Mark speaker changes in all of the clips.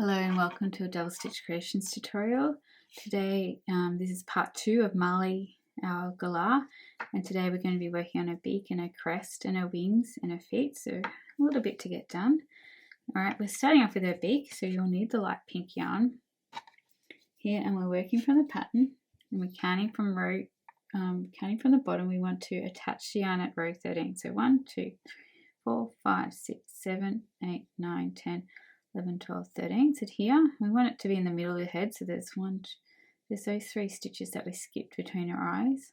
Speaker 1: Hello and welcome to a double stitch creations tutorial. Today this is part 2 of Marley Galah, and today we're going to be working on a beak and a crest and her wings and her feet, so a little bit to get done. Alright, we're starting off with her beak, so you'll need the light pink yarn here, and we're working from the pattern and we're counting from the bottom. We want to attach the yarn at row 13, so 1, 2, 4, 5, 6, 7, 8, 9, 10, 11, 12, 13. So here we want it to be in the middle of the head, so there's those 3 stitches that we skipped between her eyes.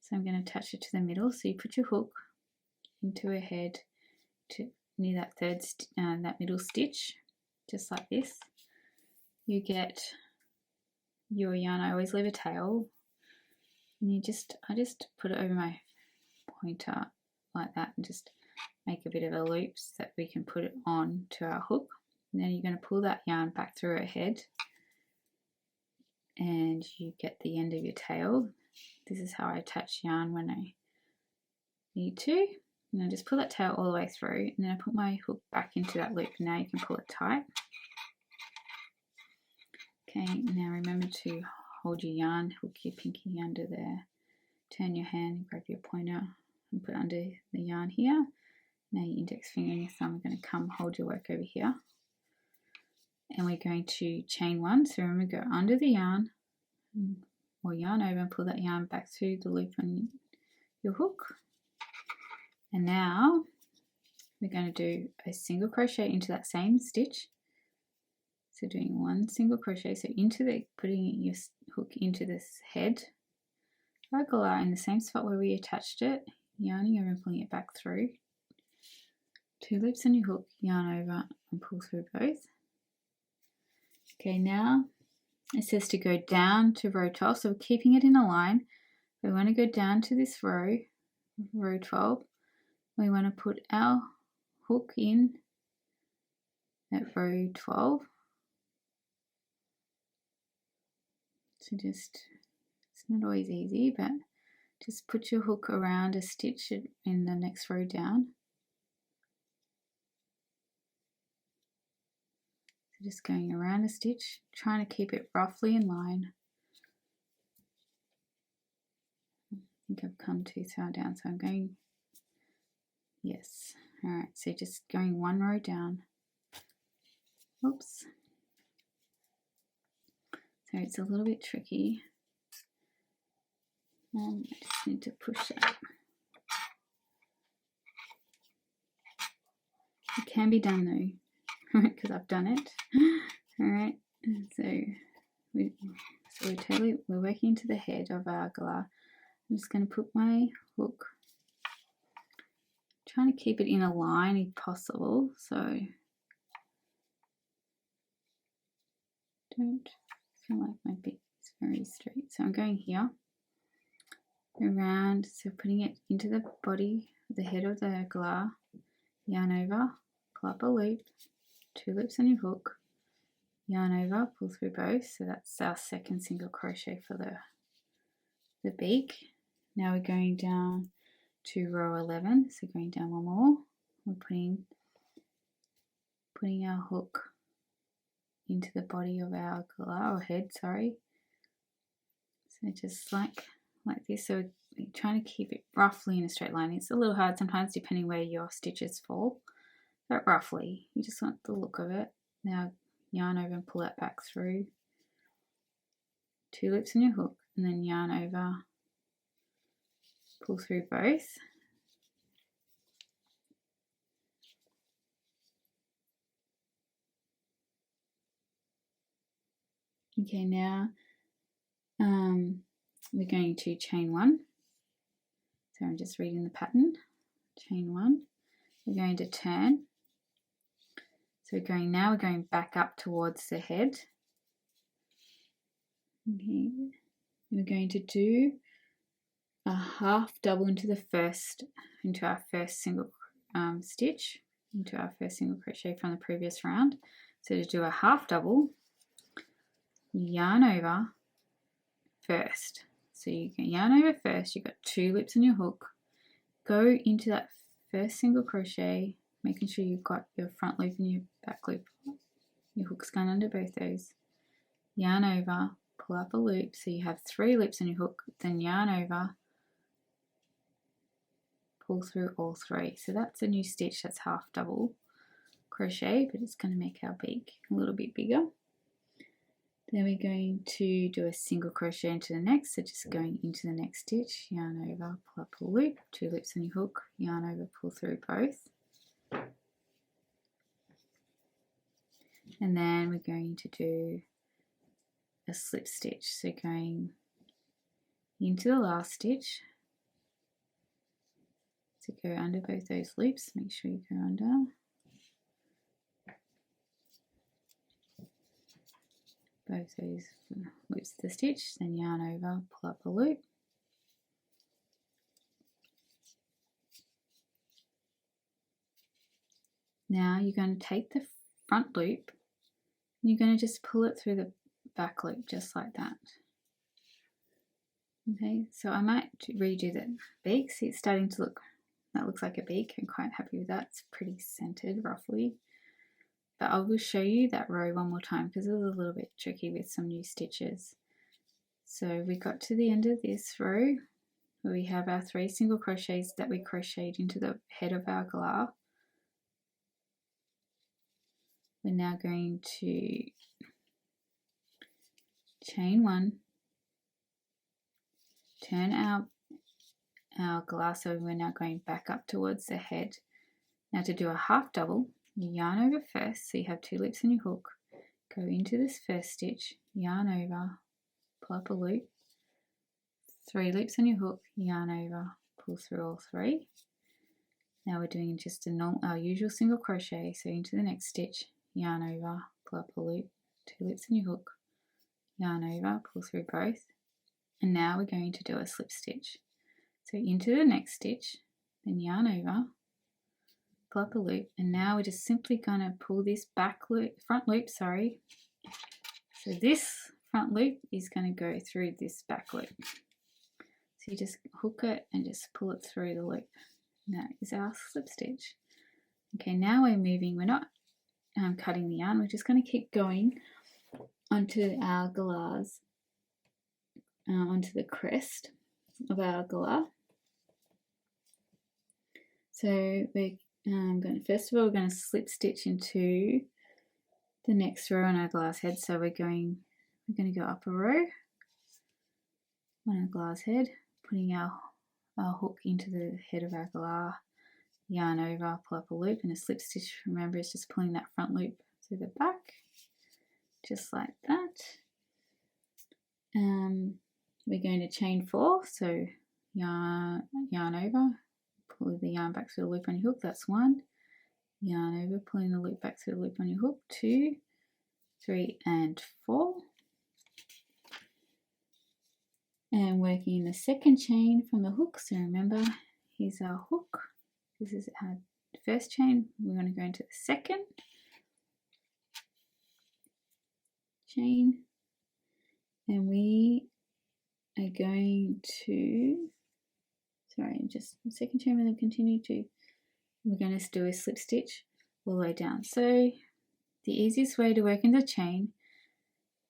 Speaker 1: So I'm going to attach it to the middle. So you put your hook into her head to near that that middle stitch, just like this. You get your yarn. I always leave a tail, and I just put it over my pointer like that, and just make a bit of a loop so that we can put it on to our hook. And then you're going to pull that yarn back through her head and you get the end of your tail. This is how I attach yarn when I need to. And I just pull that tail all the way through, and then I put my hook back into that loop, and now you can pull it tight. Okay, now remember to hold your yarn, hook your pinky under there, turn your hand, grab your pointer and put under the yarn here. Now your index finger and your thumb are going to come hold your work over here, and we're going to chain 1. So remember, go under the yarn or yarn over and pull that yarn back through the loop on your hook. And now we're going to do a single crochet into that same stitch. So doing 1 single crochet, so putting your hook into this head, Galah in the same spot where we attached it, yarning over and pulling it back through. 2 loops on your hook, yarn over and pull through both. Okay, now it says to go down to row 12, so we're keeping it in a line. We want to go down to this row 12. We want to put our hook in at row 12. So it's not always easy, but just put your hook around a stitch in the next row down. Just going around a stitch, trying to keep it roughly in line. I think I've come too far down, so I'm going, yes. Alright, so just going 1 row down. Oops. So it's a little bit tricky. I just need to push that. It can be done though, because I've done it. Alright, so we're working into the head of our Galah. I'm just going to put my hook, trying to keep it in a line if possible, so don't feel like my beak is very straight. So I'm going here around, so putting it into the body, the head of the Galah, yarn over, pull up a loop, 2 loops on your hook, yarn over, pull through both. So that's our second single crochet for the beak. Now we're going down to row 11, so going down 1 more. We're putting our hook into the body of our Galah, or head, sorry. So just like this. So we're trying to keep it roughly in a straight line. It's a little hard sometimes depending where your stitches fall, but roughly, you just want the look of it. Now yarn over and pull that back through. 2 loops in your hook, and then yarn over, pull through both. Okay, now we're going to chain 1. So I'm just reading the pattern. Chain 1. We're going to turn. So we're going back up towards the head. Okay. We're going to do a half double into our first single stitch, into our first single crochet from the previous round. So to do a half double, yarn over first. So you can yarn over first, you've got 2 loops on your hook, go into that first single crochet, making sure you've got your front loop and your back loop your hook's gone under both those, yarn over, pull up a loop, so you have 3 loops on your hook, then yarn over, pull through all 3. So that's a new stitch, that's half double crochet, but it's going to make our beak a little bit bigger. Then we're going to do a single crochet into the next, so just going into the next stitch, yarn over, pull up a loop, 2 loops on your hook, yarn over, pull through both. And then we're going to do a slip stitch, so going into the last stitch, so go under both those loops, make sure you go under. Both those loops of the stitch, then yarn over, pull up a loop. Now you're going to take the front loop and you're going to just pull it through the back loop, just like that. Okay, so I might redo the beak. See, it's starting to look, that looks like a beak. I'm quite happy with that. It's pretty centered roughly. But I will show you that row one more time because it was a little bit tricky with some new stitches. So we got to the end of this row where we have our 3 single crochets that we crocheted into the head of our galah. We're now going to chain 1, turn our galah, so we're now going back up towards the head. Now to do a half double, you yarn over first, so you have 2 loops on your hook, go into this first stitch, yarn over, pull up a loop, 3 loops on your hook, yarn over, pull through all 3. Now we're doing just our usual single crochet, so into the next stitch, yarn over, pull up a loop, 2 loops on your hook, yarn over, pull through both, and now we're going to do a slip stitch. So into the next stitch, then yarn over, pull up a loop, and now we're just simply going to pull this front loop. So this front loop is going to go through this back loop. So you just hook it and just pull it through the loop. And that is our slip stitch. Okay, now we're moving. We're not cutting the yarn. We're just going to keep going onto our galahs, onto the crest of our galah. So we're first of all, we're going to slip stitch into the next row on our galah's head. So we're going to go up a row on our galah's head, putting our hook into the head of our galah, yarn over, pull up a loop, and a slip stitch. Remember, it's just pulling that front loop through the back, just like that. We're going to chain 4, so yarn over, pull the yarn back through the loop on your hook, that's 1, yarn over, pulling the loop back through the loop on your hook, 2, 3 and 4, and working in the second chain from the hook. So remember, here's our hook, this is our first chain, we're going to go into the second chain, and we are going to, just the second chain, we're going to do a slip stitch all the way down. So the easiest way to work in the chain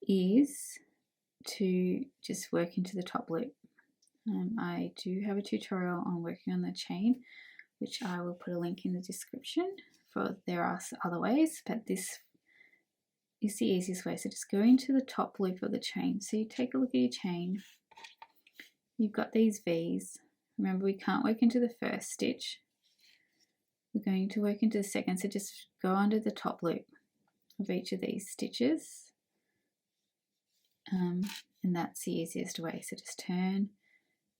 Speaker 1: is to just work into the top loop. I do have a tutorial on working on the chain, which I will put a link in the description for. There are other ways, but this is the easiest way. So just go into the top loop of the chain. So you take a look at your chain, you've got these V's. Remember, we can't work into the first stitch, we're going to work into the second, so just go under the top loop of each of these stitches, and that's the easiest way. So just turn,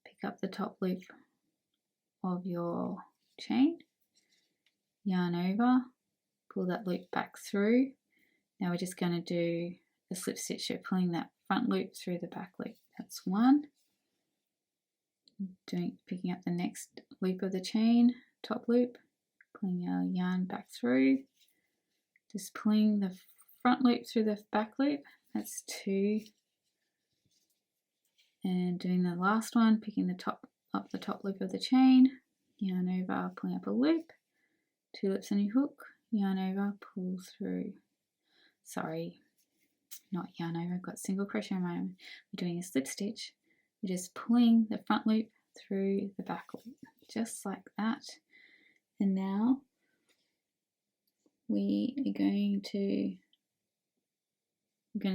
Speaker 1: pick up the top loop of your chain, yarn over, pull that loop back through. Now we're just going to do a slip stitch, so pulling that front loop through the back loop, that's 1. Picking up the next loop of the chain, top loop, pulling our yarn back through, just pulling the front loop through the back loop, that's 2, and doing the last one, picking the top loop of the chain, yarn over, pulling up a loop, 2 loops on your hook, yarn over, pull through. sorry, not yarn over, I've got single crochet in my own. We're doing a slip stitch. We're just pulling the front loop through the back loop, just like that. And now we're going to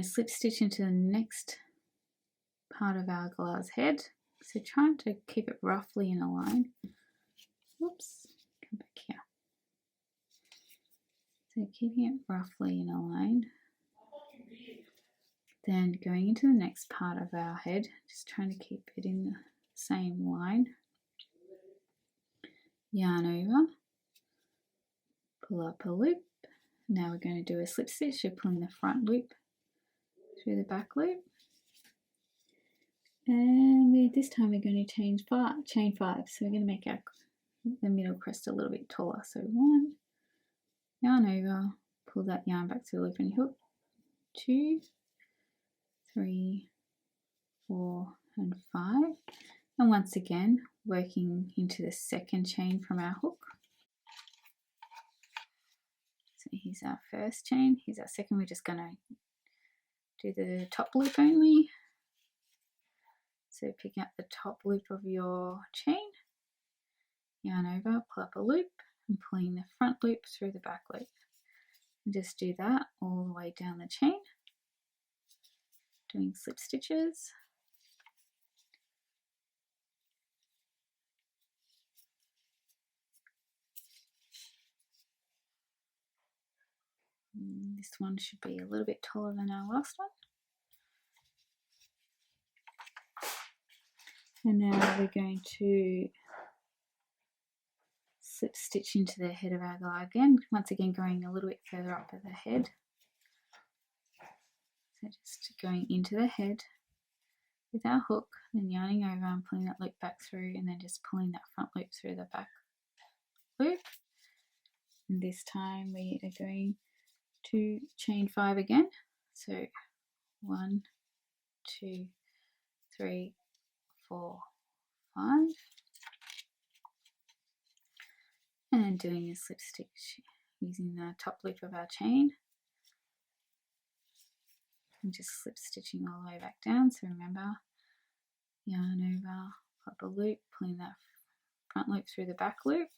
Speaker 1: slip stitch into the next part of our galah's head. So trying to keep it roughly in a line. Whoops, come back here. So keeping it roughly in a line. Then going into the next part of our head, just trying to keep it in the same line. Yarn over, pull up a loop. Now we're going to do a slip stitch. You're pulling the front loop through the back loop. And this time we're going to chain 5. So we're going to make the middle crest a little bit taller. So 1, yarn over, pull that yarn back to the loop and hook. 2, 3, 4, and 5. And once again, working into the second chain from our hook. So here's our first chain, here's our second. We're just going to do the top loop only. So picking up the top loop of your chain, yarn over, pull up a loop, and pulling the front loop through the back loop. And just do that all the way down the chain, doing slip stitches. This one should be a little bit taller than our last one. And now we're going to slip stitch into the head of our galah again, once again going a little bit further up at the head. So just going into the head with our hook, then yarning over and pulling that loop back through, and then just pulling that front loop through the back loop. And this time we are going to chain 5 again. So 1, 2, 3, 4, 5. And then doing a slip stitch using the top loop of our chain. And just slip stitching all the way back down. So remember, yarn over, up a loop, pulling that front loop through the back loop.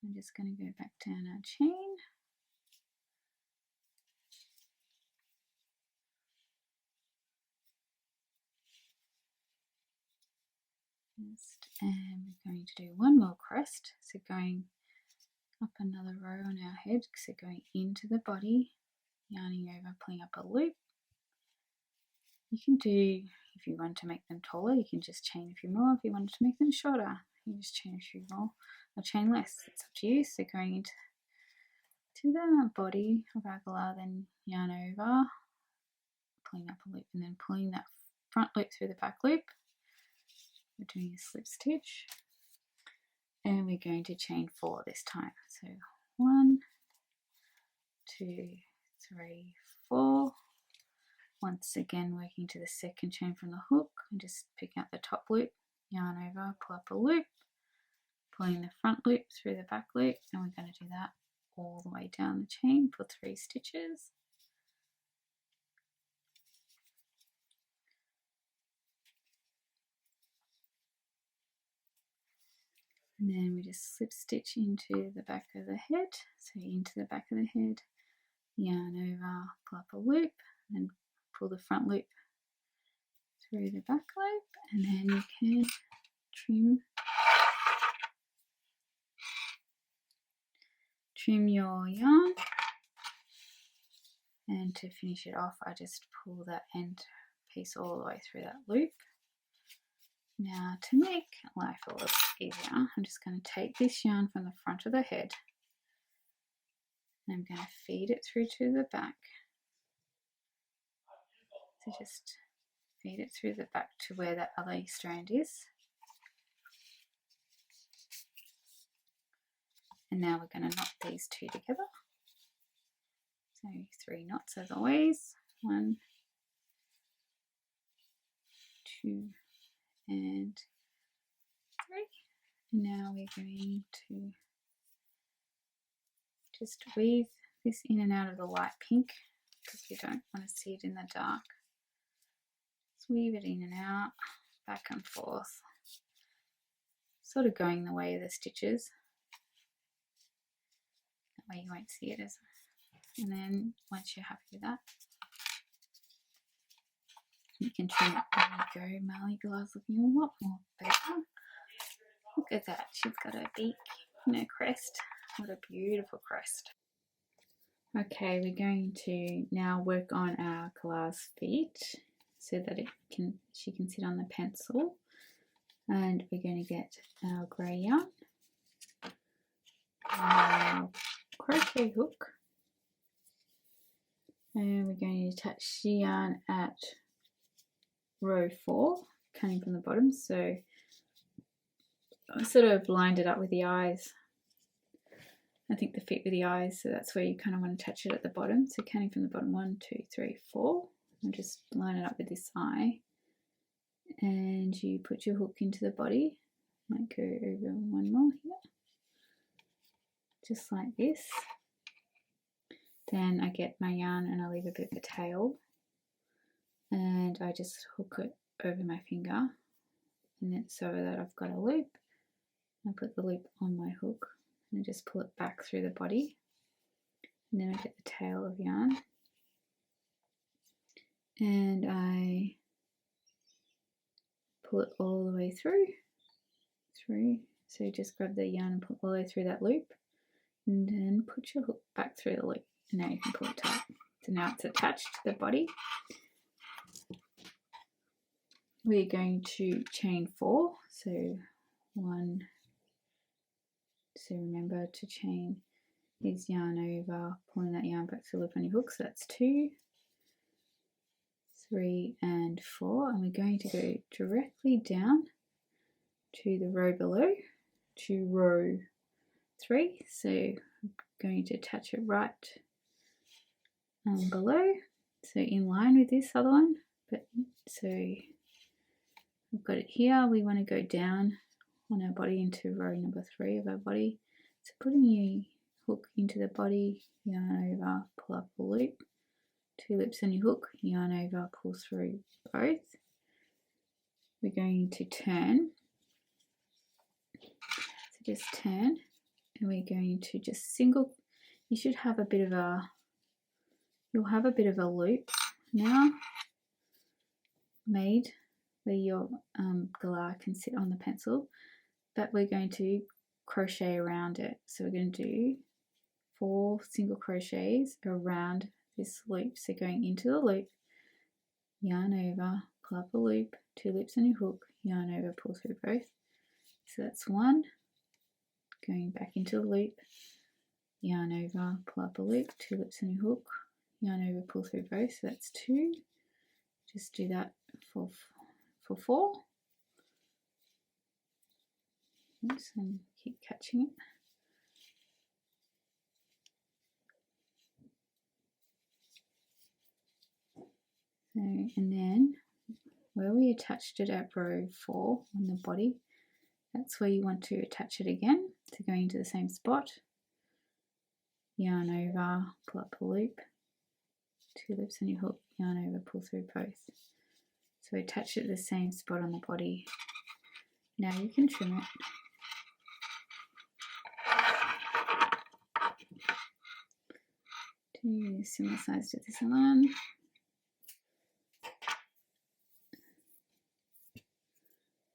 Speaker 1: I'm just going to go back down our chain. And we're going to do one more crest. So going up another row on our head, so going into the body, yarning over, pulling up a loop. You can do, if you want to make them taller, you can just chain a few more. If you wanted to make them shorter, you can just chain a few more or chain less. It's up to you. So going into the body of our galah, then yarn over, pulling up a loop, and then pulling that front loop through the back loop. We're doing a slip stitch, and we're going to chain 4 this time. So 1, 2, 3, 4. Once again working to the second chain from the hook, and just picking up the top loop, yarn over, pull up a loop, pulling the front loop through the back loop, and we're going to do that all the way down the chain for 3 stitches. And then we just slip stitch into the back of the head, so into the back of the head, yarn over, pull up a loop, and pull the front loop through the back loop, and then you can trim your yarn. And to finish it off, I just pull that end piece all the way through that loop. Now to make life a little easier, I'm just going to take this yarn from the front of the head, and I'm going to feed it through to the back. So just feed it through the back to where that other strand is. And now we're going to knot these 2 together. So 3 knots as always. 1, 2, and 3. And now we're going to just weave this in and out of the light pink because we don't want to see it in the dark. Just weave it in and out, back and forth, sort of going the way of the stitches. That way you won't see it as. And then once you're happy with that, you can trim it. There you go. Marley Galah's looking a lot more better. Look at that. She's got her beak and her crest. What a beautiful crest. Okay, we're going to now work on our Galah's feet so that she can sit on the pencil. And we're going to get our grey yarn, our crochet hook, and we're going to attach the yarn at row 4, coming from the bottom. So I sort of lined it up with the eyes. I think the feet with the eyes, so that's where you kind of want to attach it at the bottom. So counting from the bottom, 1, 2, 3, 4, and just line it up with this eye. And you put your hook into the body. Might go over one more here, just like this. Then I get my yarn and I leave a bit of a tail, and I just hook it over my finger, and then so that I've got a loop. I put the loop on my hook and I just pull it back through the body, and then I get the tail of yarn and I pull it all the way through. So you just grab the yarn and pull all the way through that loop, and then put your hook back through the loop, and now you can pull it tight. So now it's attached to the body. We're going to chain 4, so 1. So remember to chain this yarn over, pulling that yarn back to the loop on your hook. So that's 2, 3, and 4, and we're going to go directly down to the row below, to row 3. So I'm going to attach it right below, so in line with this other one. But so I've got it here. We want to go down on our body into row number 3 of our body. So putting your hook into the body, yarn over, pull up the loop, 2 loops on your hook, yarn over, pull through both. We're going to turn. So just turn, and we're going to just single. You should have a bit of a, you'll have a bit of a loop now made where your galah can sit on the pencil, but we're going to crochet around it. So we're going to do 4 single crochets around this loop. So going into the loop, yarn over, pull up a loop, 2 loops on your hook, yarn over, pull through both. So that's 1. Going back into the loop, yarn over, pull up a loop, 2 loops on your hook, yarn over, pull through both. So that's 2. Just do that for 4. Oops, and keep catching it. So, and then where we attached it at row 4 on the body, that's where you want to attach it again. So going to the same spot, yarn over, pull up a loop, 2 loops on your hook, yarn over, pull through both. So attach it to the same spot on the body. Now you can trim it. To similar size to this one.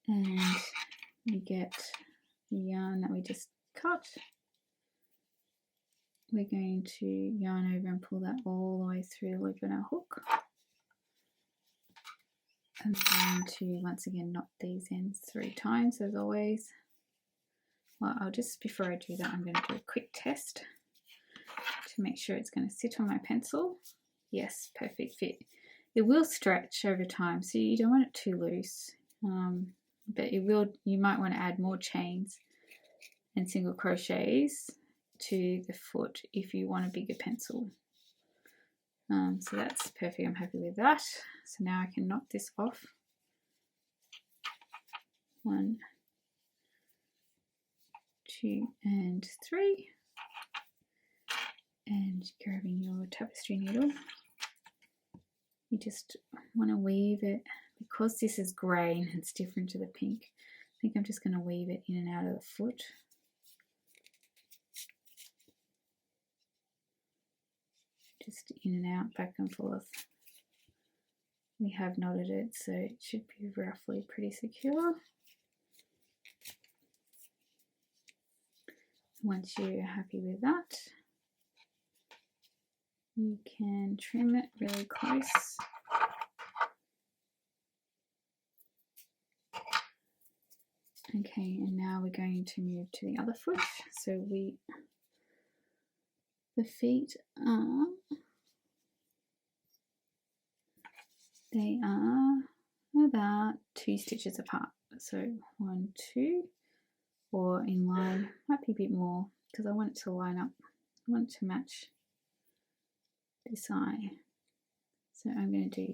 Speaker 1: And you get the yarn that we just cut. We're going to yarn over and pull that all the way through the loop on our hook. I'm going to once again knot these ends 3 times as always. Well, I'll just, before I do that, I'm going to do a quick test to make sure it's going to sit on my pencil. Yes, perfect fit. It will stretch over time, so you don't want it too loose. But it will. You might want to add more chains and single crochets to the foot if you want a bigger pencil. So that's perfect. I'm happy with that. So now I can knot this off. 1, 2, and 3. and grabbing your tapestry needle. You just want to weave it, because this is grey and it's different to the pink. I think I'm just going to weave it in and out of the foot. Just in and out, back and forth. We have knotted it, so it should be roughly pretty secure. Once you're happy with that, you can trim it really close. Okay, and now we're going to move to the other foot. So the feet are, they are about 2 stitches apart. So 1, 2, or in line, might be a bit more because I want it to line up. I want it to match this eye. So I'm going to do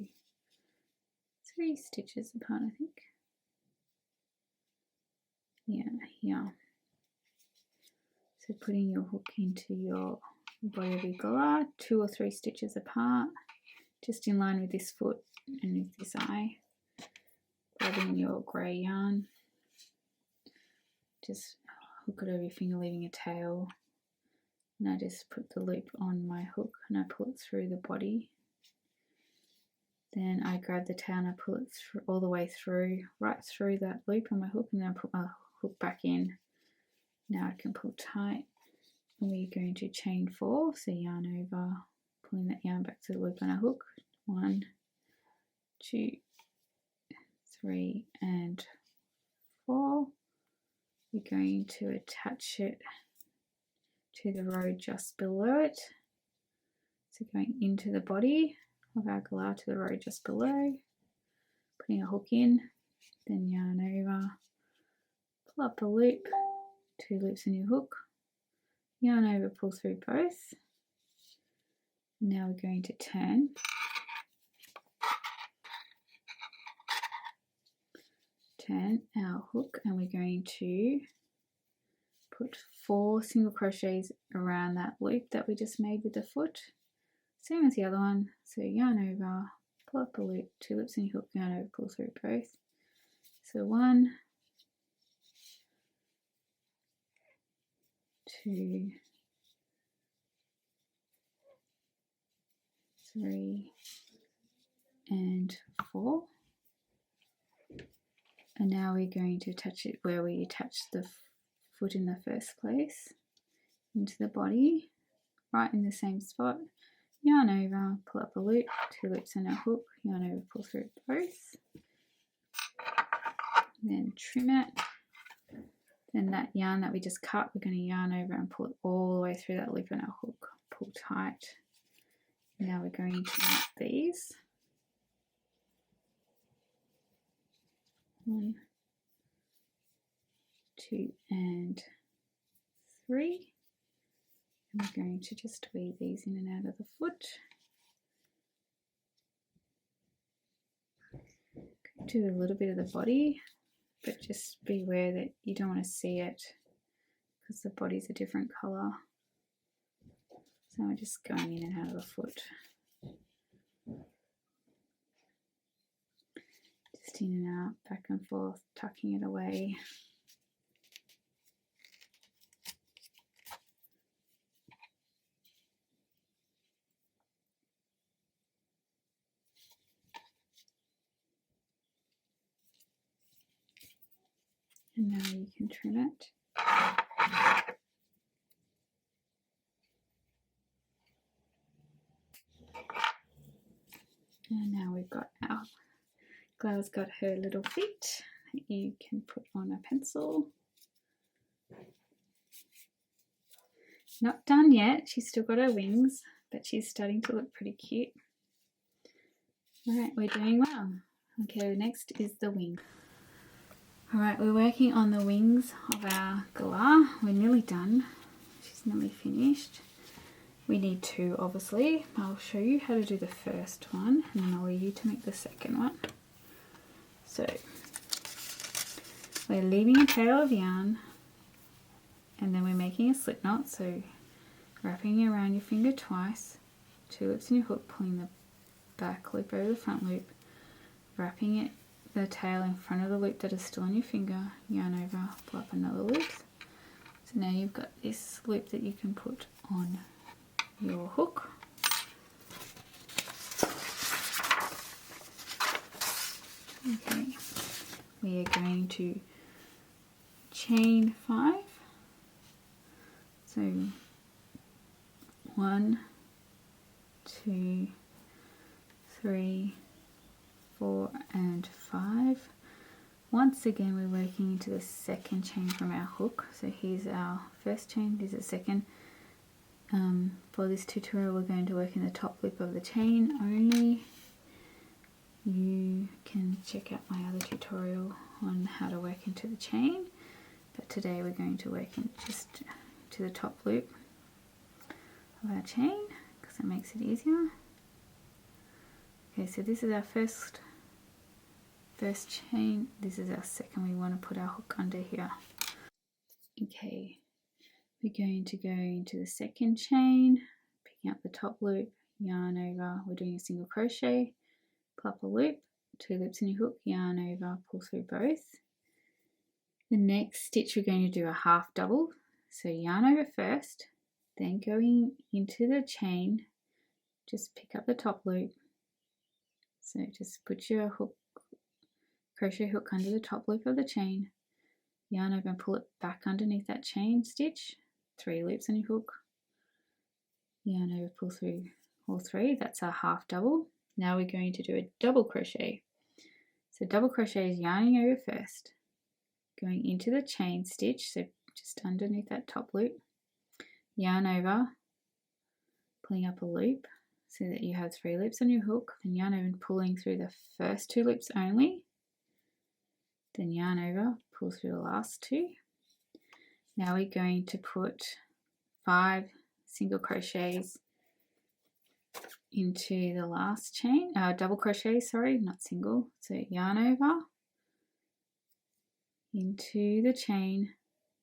Speaker 1: 3 stitches apart, I think. Yeah, here. So putting your hook into your body of your galah, 2 or 3 stitches apart, just in line with this foot and with this eye. Grabbing your grey yarn, just hook it over your finger, leaving a tail, and I just put the loop on my hook and I pull it through the body. Then I grab the tail and I pull it through, all the way through, right through that loop on my hook, and then I put my hook back in. Now I can pull tight, and we're going to chain 4, so yarn over, pulling that yarn back to the loop on our hook. 1, 2, 3, and 4. We're going to attach it to the row just below it. So going into the body of our galah to the row just below, putting a hook in, then yarn over, pull up a loop, 2 loops in your hook, yarn over, pull through both. Now we're going to turn. Turn our hook, and we're going to put 4 single crochets around that loop that we just made with the foot, same as the other one. So yarn over, pull up a loop, 2 loops in your hook, yarn over, pull through both. So 1, 2, 3, and 4. And now we're going to attach it where we attached the foot in the first place, into the body, right in the same spot. Yarn over, pull up a loop, 2 loops in our hook, yarn over, pull through both. Then trim it. Then that yarn that we just cut, we're going to yarn over and pull it all the way through that loop in our hook. Pull tight. Now we're going to make these. 1, 2, and 3. And we're going to just weave these in and out of the foot. Do a little bit of the body, but just be aware that you don't want to see it because the body's a different colour. So we're just going in and out of the foot. Just in and out, back and forth, tucking it away. And now you can trim it. And now we've got our Galah's got her little feet that you can put on a pencil. Not done yet, she's still got her wings, but she's starting to look pretty cute. Alright, we're doing well. Okay, next is the wing. Alright, we're working on the wings of our galah. We're nearly done. She's nearly finished. We need 2, obviously. I'll show you how to do the first one, and then I'll leave you to make the second one. So, we're leaving a tail of yarn, and then we're making a slip knot. So wrapping it around your finger twice, 2 loops in your hook, pulling the back loop over the front loop, wrapping it the tail in front of the loop that is still on your finger, yarn over, pull up another loop. So now you've got this loop that you can put on your hook. Okay, we are going to chain 5. So 1, 2, 3, 4 and 5. Once again we're working into the second chain from our hook. So here's our first chain, this is second. For this tutorial we're going to work in the top loop of the chain only. You can check out my other tutorial on how to work into the chain, but today we're going to work in just to the top loop of our chain because it makes it easier. Okay, so this is our first chain, this is our second. We want to put our hook under here. Okay, we're going to go into the second chain, picking up the top loop, yarn over, we're doing a single crochet, pull up a loop, 2 loops in your hook, yarn over, pull through both. The next stitch we're going to do a half double, so yarn over first, then going into the chain, just pick up the top loop, so just put your hook, crochet hook under the top loop of the chain, yarn over and pull it back underneath that chain stitch, 3 loops on your hook, yarn over, pull through all 3, that's our half double. Now we're going to do a double crochet. So double crochet is yarning over first, going into the chain stitch, so just underneath that top loop, yarn over, pulling up a loop so that you have 3 loops on your hook, then yarn over and pulling through the first 2 loops only, then yarn over, pull through the last 2. Now we're going to put 5 single crochets into the last chain, double crochet, sorry, not single. So yarn over, into the chain,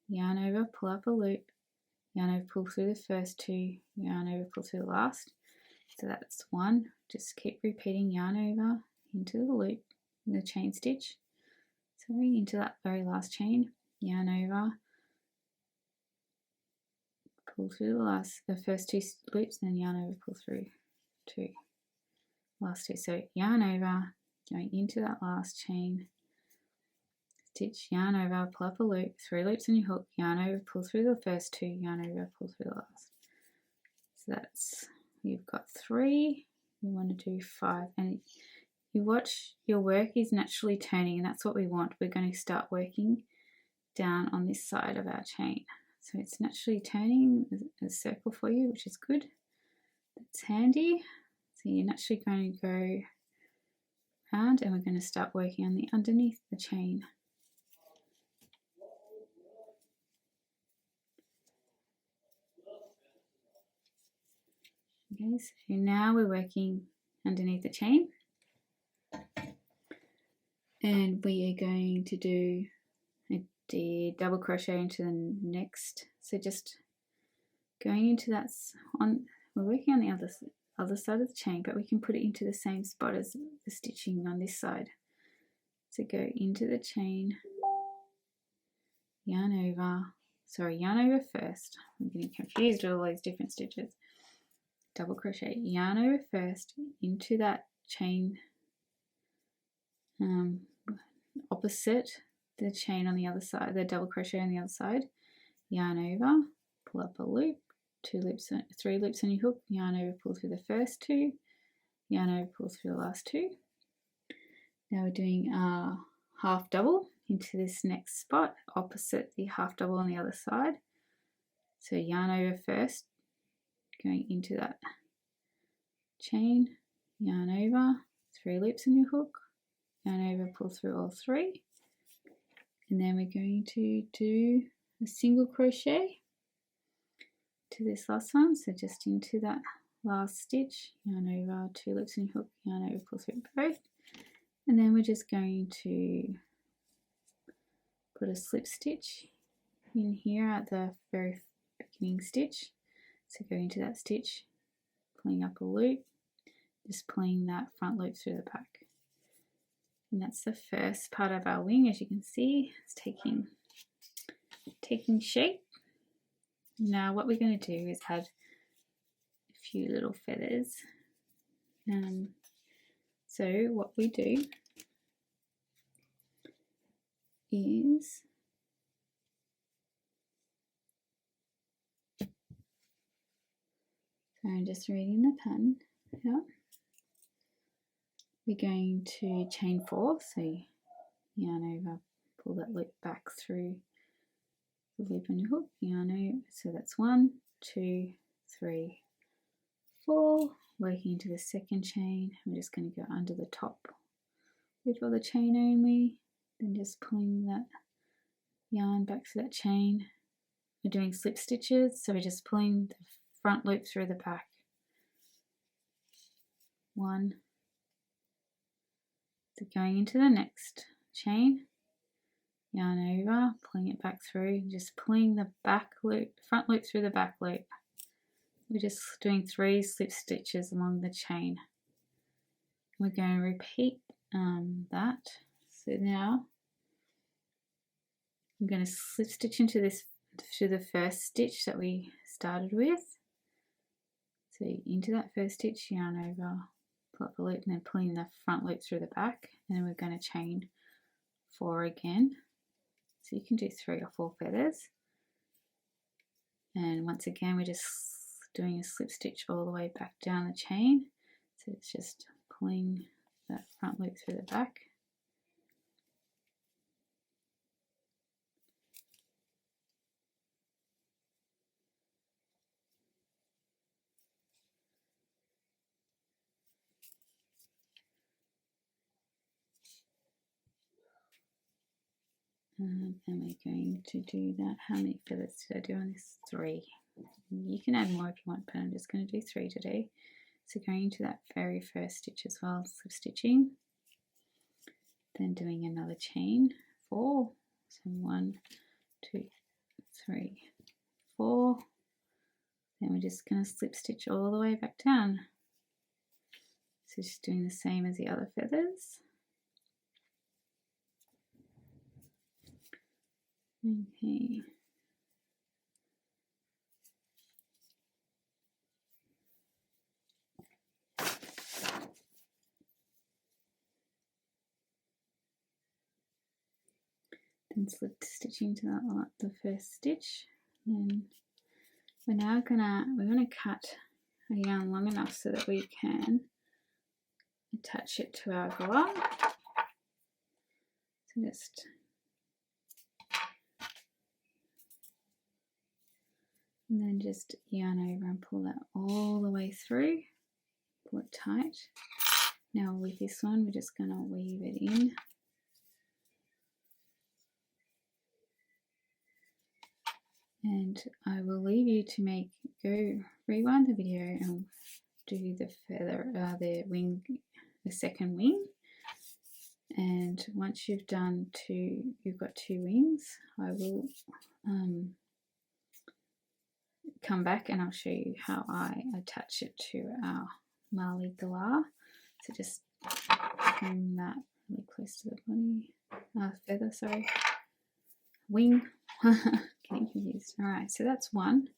Speaker 1: yarn over, pull up a loop, yarn over, pull through the first 2, yarn over, pull through the last. So that's 1. Just keep repeating, yarn over, into the loop, in the chain stitch, sorry, into that very last chain, yarn over, pull through the first 2 loops, then yarn over, pull through 2, last 2. So yarn over, going into that last chain stitch, yarn over, pull up a loop, 3 loops in your hook, yarn over, pull through the first 2, yarn over, pull through the last. So that's, you've got 3, you want to do 5, and you watch your work is naturally turning, and that's what we want. We're going to start working down on this side of our chain, so it's naturally turning a circle for you, which is good. That's handy. So you're naturally going to go around, and we're going to start working on the underneath the chain. Okay, so now we're working underneath the chain, and we are going to do a double crochet into the next. So just going into that on. We're working on the other side of the chain, but we can put it into the same spot as the stitching on this side. So go into the chain, yarn over first. I'm getting confused with all these different stitches. Double crochet, yarn over first into that chain opposite the chain on the other side, the double crochet on the other side, yarn over, pull up a loop, 3 loops on your hook, yarn over, pull through the first 2, yarn over, pull through the last 2. Now we're doing a half double into this next spot opposite the half double on the other side. So yarn over first, going into that chain, yarn over, 3 loops on your hook, yarn over, pull through all 3, and then we're going to do a single crochet to this last one, so just into that last stitch, yarn over, 2 loops in your hook, yarn over, pull through both, and then we're just going to put a slip stitch in here at the very beginning stitch. So go into that stitch, pulling up a loop, just pulling that front loop through the back. And that's the first part of our wing. As you can see, it's taking shape. Now what we're going to do is add a few little feathers. So what we do is so I'm just reading the pattern here. We're going to chain 4, so yarn over, pull that loop back through the loop on your hook, yarn over, so that's 1, 2, 3, 4, working into the second chain. I'm just going to go under the top loop of the chain only, then just pulling that yarn back to that chain. We're doing slip stitches, so we're just pulling the front loop through the back. 1, so going into the next chain, yarn over, pulling it back through, just pulling the back loop, front loop through the back loop. We're just doing 3 slip stitches along the chain. We're going to repeat that. So now I'm going to slip stitch into this to the first stitch that we started with. So into that first stitch, yarn over, pull up a loop, and then pulling the front loop through the back, and then we're going to chain 4 again. So you can do 3 or 4 feathers, and once again we're just doing a slip stitch all the way back down the chain. So it's just pulling that front loop through the back. And we're going to do that. How many feathers did I do on this? 3. You can add more if you want, but I'm just going to do 3 today. So going into that very first stitch as well, slip stitching, then doing another chain 4. So 1, 2, 3, 4. Then we're just going to slip stitch all the way back down. So just doing the same as the other feathers. Okay. Then slip stitching to the first stitch. Then we're gonna cut a yarn long enough so that we can attach it to our galah. So just and then just yarn over and pull that all the way through, pull it tight. Now with this one, we're just going to weave it in. And I will leave you to rewind the video and do the feather, the second wing. And once you've done you've got 2 wings, I will come back and I'll show you how I attach it to our Marley Galah. So just bring that really close to the body, feather, sorry, wing, getting confused. All right, so that's 1.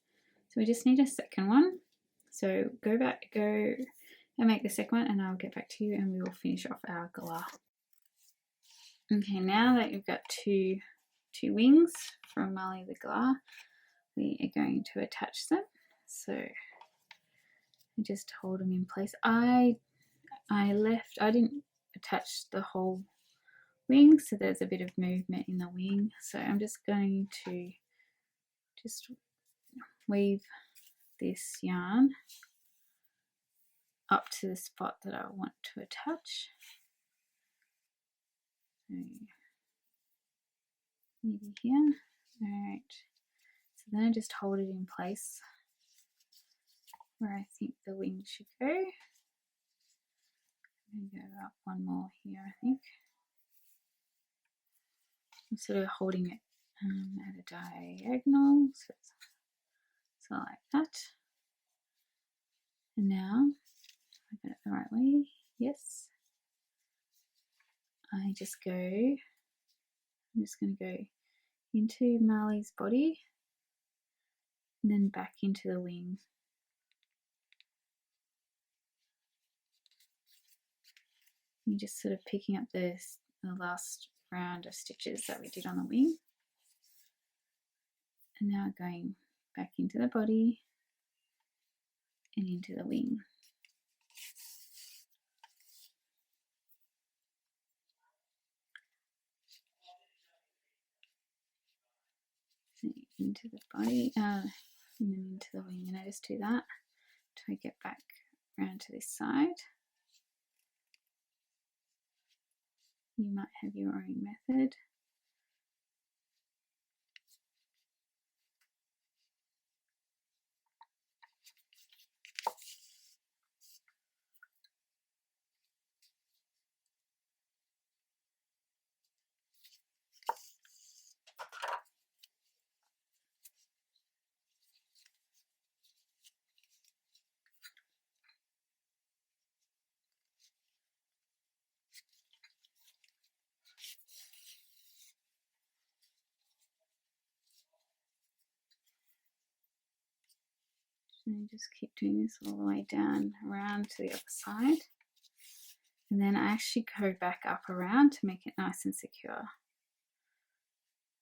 Speaker 1: So we just need a second one. So go and make the second one and I'll get back to you and we will finish off our galah. Okay, now that you've got two wings from Marley the Galah, we are going to attach them. So just hold them in place. I didn't attach the whole wing, so there's a bit of movement in the wing. So I'm just going to weave this yarn up to the spot that I want to attach. So maybe here. Alright. So then I just hold it in place where I think the wing should go. I'm going to go up one more here, I think. I'm sort of holding it at a diagonal, so like that. And now, I got it the right way, yes. I'm just going to go into Marley's body and then back into the wing. You're just sort of picking up the last round of stitches that we did on the wing. And now going back into the body and into the wing. So into the body and then into the wing, and I just do that till I get back around to this side. You might have your own method. And just keep doing this all the way down around to the other side. And then I actually go back up around to make it nice and secure.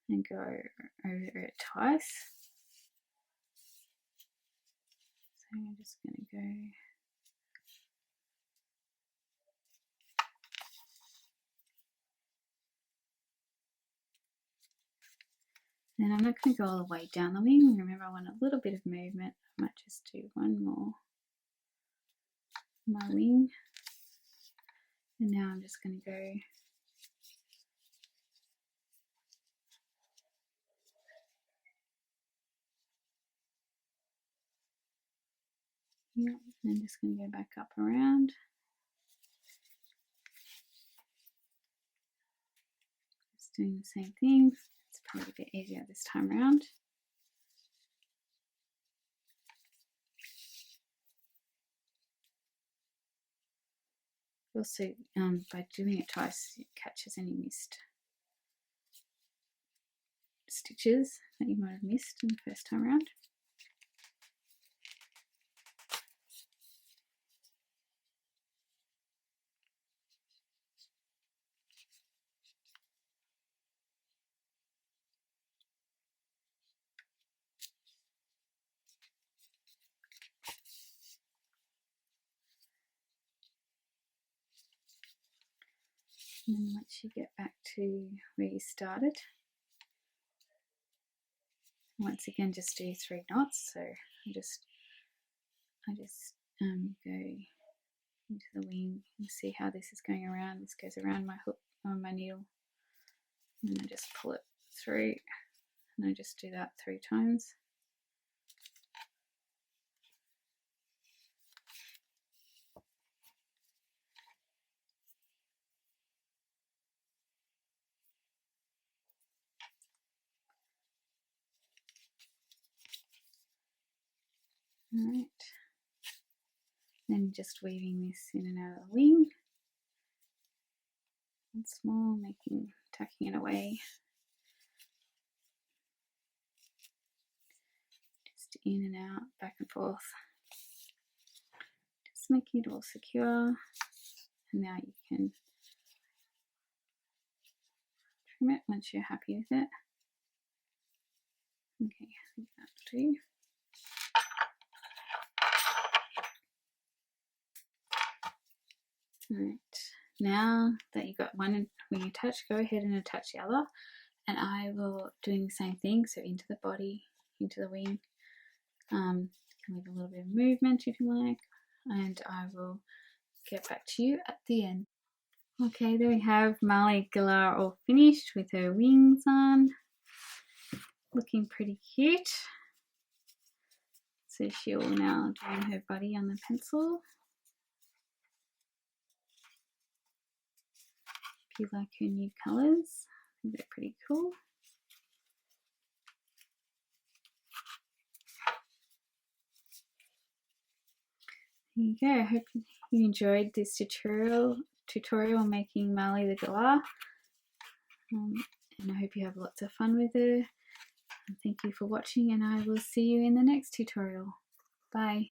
Speaker 1: And go over it twice. So I'm just going to go. Then I'm not going to go all the way down the wing. Remember, I want a little bit of movement. I might just do one more on my wing. And now I'm just going to go here, and I'm just going to go back up around. Just doing the same thing. It's probably a bit easier this time around. Also, by doing it twice, it catches any missed stitches that you might have missed in the first time around. And then once you get back to where you started, once again just do 3 knots. So I just go into the wing and see how this is going around. This goes around my hook on my needle, and I just pull it through, and I just do that 3 times. Alright, then just weaving this in and out of the wing once more, tucking it away, just in and out, back and forth, just making it all secure. And now you can trim it once you're happy with it. Okay, I think that'll do. Alright, now that you've got one wing attached, go ahead and attach the other, and I will doing the same thing. So into the body, into the wing. You can leave a little bit of movement if you like, and I will get back to you at the end. Okay, there we have Marley Galah all finished with her wings on, looking pretty cute. So she'll now do her body on the pencil. If you like her new colours, I think they're pretty cool. There you go. I hope you enjoyed this tutorial on making Marley the Galah. And I hope you have lots of fun with her. And thank you for watching, and I will see you in the next tutorial. Bye.